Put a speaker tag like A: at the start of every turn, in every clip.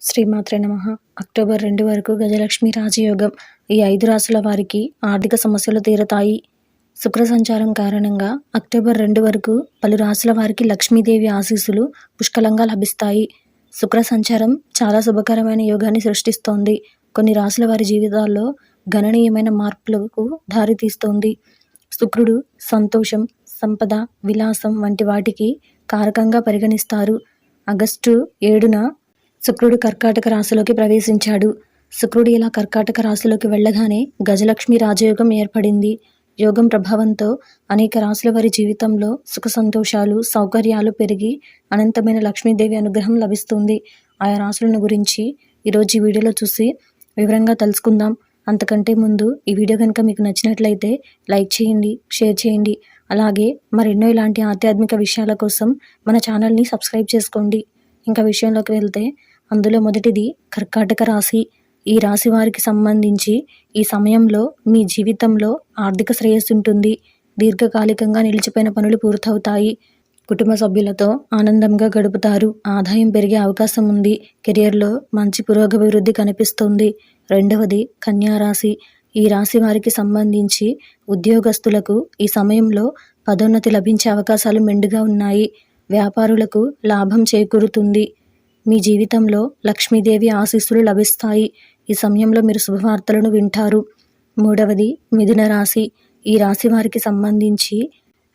A: శ్రీమాత్రే నమః. అక్టోబర్ 2 వరకు గజలక్ష్మి రాజయోగం. ఈ 5 రాశుల వారికి ఆర్థిక సమస్యలు తీరతాయి. శుక్ర సంచారం కారణంగా అక్టోబర్ 2 వరకు పలు రాశుల వారికి లక్ష్మీదేవి ఆశీస్సులు పుష్కలంగా లభిస్తాయి. శుక్ర సంచారం చాలా శుభకరమైన యోగాన్ని సృష్టిస్తోంది. కొన్ని రాశుల వారి జీవితాల్లో గణనీయమైన మార్పులకు దారితీస్తోంది. శుక్రుడు సంతోషం, సంపద, విలాసం వంటి వాటికి కారకంగా పరిగణిస్తారు. ఆగస్టు 7న శుక్రుడు కర్కాటక రాశిలోకి ప్రవేశించాడు. శుక్రుడు ఇలా కర్కాటక రాశిలోకి వెళ్ళగానే గజలక్ష్మి రాజయోగం ఏర్పడింది. యోగం ప్రభావంతో అనేక రాశుల వారి జీవితంలో సుఖ సంతోషాలు, సౌకర్యాలు పెరిగి అనంతమైన లక్ష్మీదేవి అనుగ్రహం లభిస్తుంది. ఆయా రాశులను గురించి ఈరోజు ఈ వీడియోలో చూసి వివరంగా తెలుసుకుందాం. అంతకంటే ముందు ఈ వీడియో కనుక మీకు నచ్చినట్లయితే లైక్ చేయండి, షేర్ చేయండి. అలాగే మరెన్నో ఇలాంటి ఆధ్యాత్మిక విషయాల కోసం మన ఛానల్ని సబ్స్క్రైబ్ చేసుకోండి. ఇంకా విషయంలోకి వెళ్తే అందులో మొదటిది కర్కాటక రాశి. ఈ రాశి వారికి సంబంధించి ఈ సమయంలో మీ జీవితంలో ఆర్థిక శ్రేయస్సు ఉంటుంది. దీర్ఘకాలికంగా నిలిచిపోయిన పనులు పూర్తవుతాయి. కుటుంబ సభ్యులతో ఆనందంగా గడుపుతారు. ఆదాయం పెరిగే అవకాశం ఉంది. కెరియర్లో మంచి పురోగభివృద్ధి కనిపిస్తుంది. రెండవది కన్యా రాశి. ఈ రాశి వారికి సంబంధించి ఉద్యోగస్తులకు ఈ సమయంలో పదోన్నతి లభించే అవకాశాలు మెండుగా ఉన్నాయి. వ్యాపారులకు లాభం చేకూరుతుంది. మీ జీవితంలో లక్ష్మీదేవి ఆశీస్సులు లభిస్తాయి. ఈ సమయంలో మీరు శుభవార్తలను వింటారు. మూడవది మిథున రాశి. ఈ రాశి వారికి సంబంధించి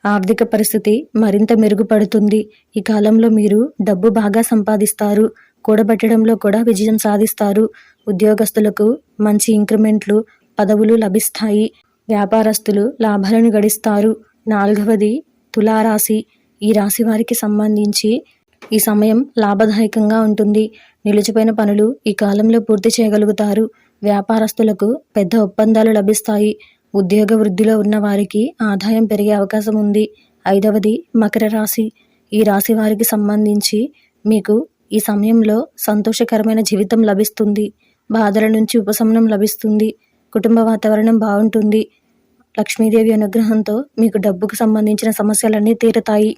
A: ఆర్థిక పరిస్థితి మరింత మెరుగుపడుతుంది. ఈ కాలంలో మీరు డబ్బు బాగా సంపాదిస్తారు. కూడబెట్టడంలో కూడా విజయం సాధిస్తారు. ఉద్యోగస్తులకు మంచి ఇంక్రిమెంట్లు, పదవులు లభిస్తాయి. వ్యాపారస్తులు లాభాలను గడిస్తారు. నాలుగవది తులారాశి. ఈ రాశి వారికి సంబంధించి ఈ సమయం లాభదాయకంగా ఉంటుంది. నిలిచిపోయిన పనులు ఈ కాలంలో పూర్తి చేయగలుగుతారు. వ్యాపారస్తులకు పెద్ద ఒప్పందాలు లభిస్తాయి. ఉద్యోగ వృద్ధిలో ఉన్న వారికి ఆదాయం పెరిగే అవకాశం ఉంది. ఐదవది మకర రాశి. ఈ రాశి వారికి సంబంధించి మీకు ఈ సమయంలో సంతోషకరమైన జీవితం లభిస్తుంది. బాధల నుంచి ఉపశమనం లభిస్తుంది. కుటుంబ వాతావరణం బాగుంటుంది. లక్ష్మీదేవి అనుగ్రహంతో మీకు డబ్బుకు సంబంధించిన సమస్యలన్నీ తీరుతాయి.